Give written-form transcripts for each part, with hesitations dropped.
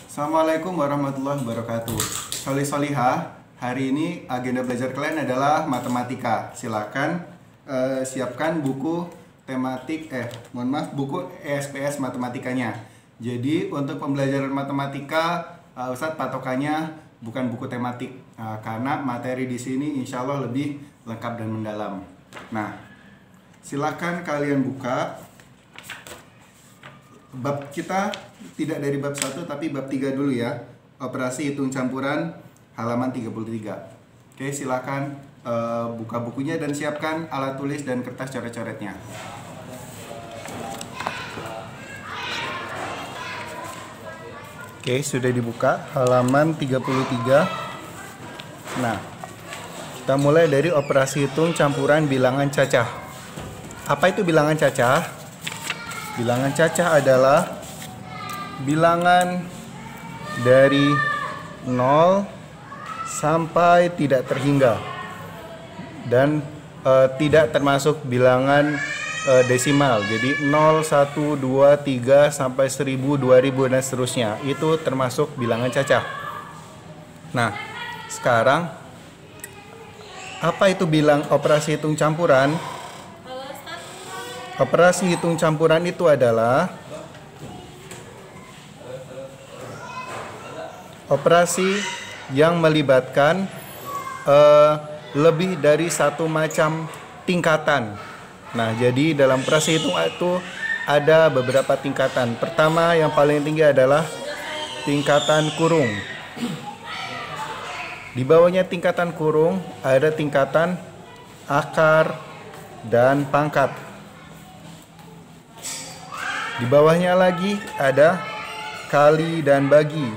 Assalamualaikum warahmatullahi wabarakatuh. Solih-solihah, hari ini agenda belajar kalian adalah matematika. Silakan siapkan buku buku ESPS matematikanya. Jadi untuk pembelajaran matematika, Ustadz patokannya bukan buku tematik, karena materi di sini insya Allah lebih lengkap dan mendalam. Nah, silakan kalian buka. Bab kita tidak dari bab 1 tapi bab 3 dulu ya. Operasi hitung campuran halaman 33. Oke, silakan buka bukunya dan siapkan alat tulis dan kertas coret-coretnya. Oke, sudah dibuka halaman 33. Nah, kita mulai dari operasi hitung campuran bilangan cacah. Apa itu bilangan cacah? Bilangan cacah adalah bilangan dari 0 sampai tidak terhingga dan tidak termasuk bilangan desimal. Jadi 0, 1, 2, 3 sampai 1000, 2000 dan seterusnya. Itu termasuk bilangan cacah. Nah, sekarang apa itu operasi hitung campuran? Operasi hitung campuran itu adalah operasi yang melibatkan lebih dari satu macam tingkatan. Nah, jadi dalam operasi hitung itu ada beberapa tingkatan. Pertama, yang paling tinggi adalah tingkatan kurung. Di bawahnya tingkatan kurung ada tingkatan akar dan pangkat. Di bawahnya lagi ada kali dan bagi.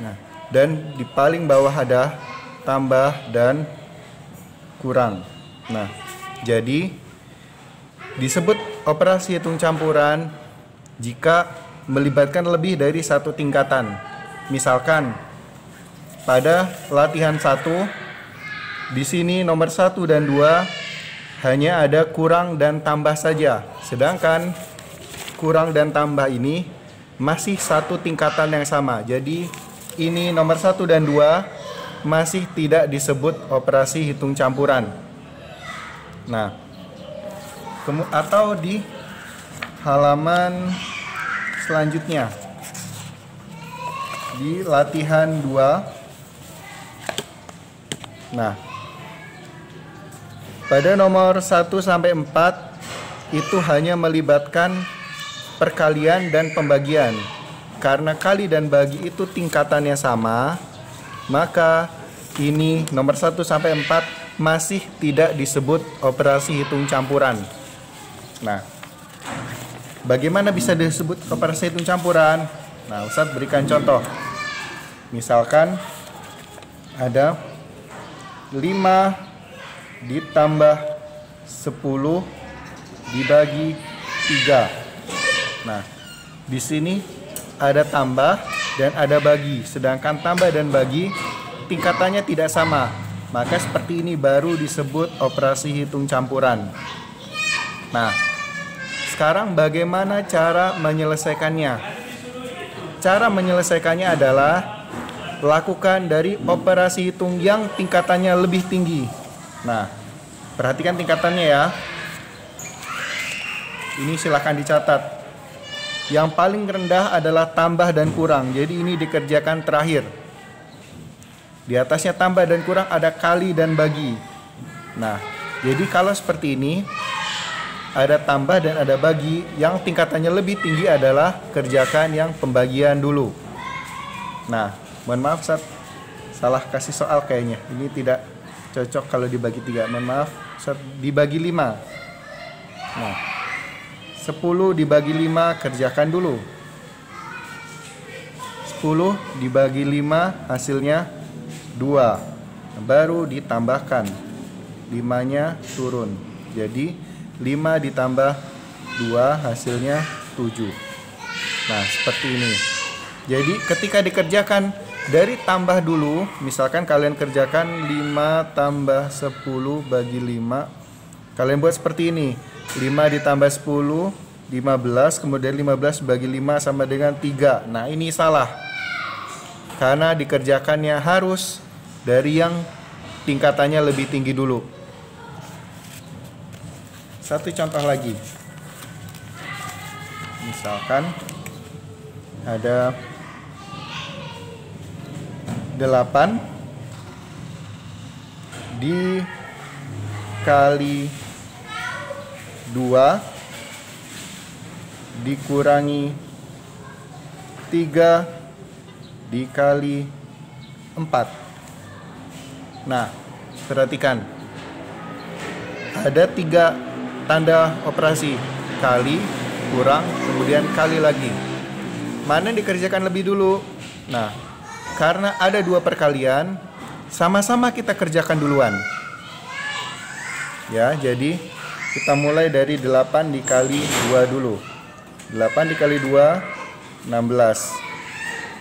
Nah, dan di paling bawah ada tambah dan kurang. Nah, jadi disebut operasi hitung campuran jika melibatkan lebih dari satu tingkatan. Misalkan pada latihan 1 di sini nomor 1 dan 2 hanya ada kurang dan tambah saja. Sedangkan kurang dan tambah ini masih satu tingkatan yang sama. Jadi ini nomor 1 dan 2 masih tidak disebut operasi hitung campuran. Nah, atau di halaman selanjutnya di latihan 2. Nah, pada nomor 1 sampai 4 itu hanya melibatkan perkalian dan pembagian. Karena kali dan bagi itu tingkatannya sama, maka ini nomor 1 sampai 4 masih tidak disebut operasi hitung campuran. Nah, bagaimana bisa disebut operasi hitung campuran? Nah, Ustadz berikan contoh. Misalkan ada 5 ditambah 10 dibagi 3. Nah, di sini ada tambah dan ada bagi. Sedangkan tambah dan bagi tingkatannya tidak sama. Maka seperti ini baru disebut operasi hitung campuran. Nah, sekarang bagaimana cara menyelesaikannya? Cara menyelesaikannya adalah lakukan dari operasi hitung yang tingkatannya lebih tinggi. Nah, perhatikan tingkatannya ya. Ini silakan dicatat. Yang paling rendah adalah tambah dan kurang. Jadi ini dikerjakan terakhir. Di atasnya tambah dan kurang ada kali dan bagi. Nah, jadi kalau seperti ini ada tambah dan ada bagi, yang tingkatannya lebih tinggi adalah kerjakan yang pembagian dulu. Nah, mohon maaf salah kasih soal kayaknya. Ini tidak cocok kalau dibagi 3. Mohon maaf, dibagi 5. Nah, 10 dibagi 5 kerjakan dulu. 10 dibagi 5 hasilnya 2. Baru ditambahkan. 5-nya turun. Jadi 5 ditambah 2 hasilnya 7. Nah, seperti ini. Jadi ketika dikerjakan dari tambah dulu, misalkan kalian kerjakan 5 tambah 10 bagi 5. Kalian buat seperti ini. 5 ditambah 10 15, kemudian 15 bagi 5 sama dengan 3. Nah, ini salah. Karena dikerjakannya harus dari yang tingkatannya lebih tinggi dulu. Satu contoh lagi. Misalkan ada 8 dikali 2 dikurangi 3 dikali 4. Nah, perhatikan. Ada 3 tanda operasi. Kali, kurang, kemudian kali lagi. Mana yang dikerjakan lebih dulu? Nah, karena ada 2 perkalian, sama-sama kita kerjakan duluan. Ya, jadi kita mulai dari 8 dikali 2 dulu. 8 dikali 2, 16.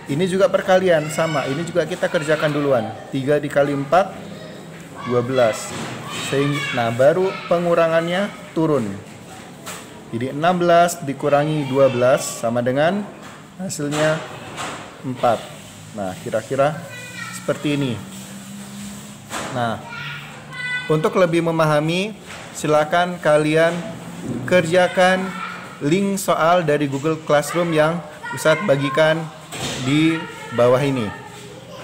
Ini juga perkalian, sama. Ini juga kita kerjakan duluan. 3 dikali 4, 12. Nah, baru pengurangannya turun. Jadi 16 dikurangi 12 sama dengan hasilnya 4. Nah, kira-kira seperti ini. Nah, untuk lebih memahami, silakan kalian kerjakan link soal dari Google Classroom yang Ustadz bagikan di bawah ini.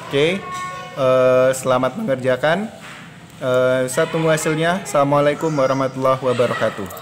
Oke, selamat mengerjakan. Ustadz tunggu hasilnya. Assalamualaikum warahmatullahi wabarakatuh.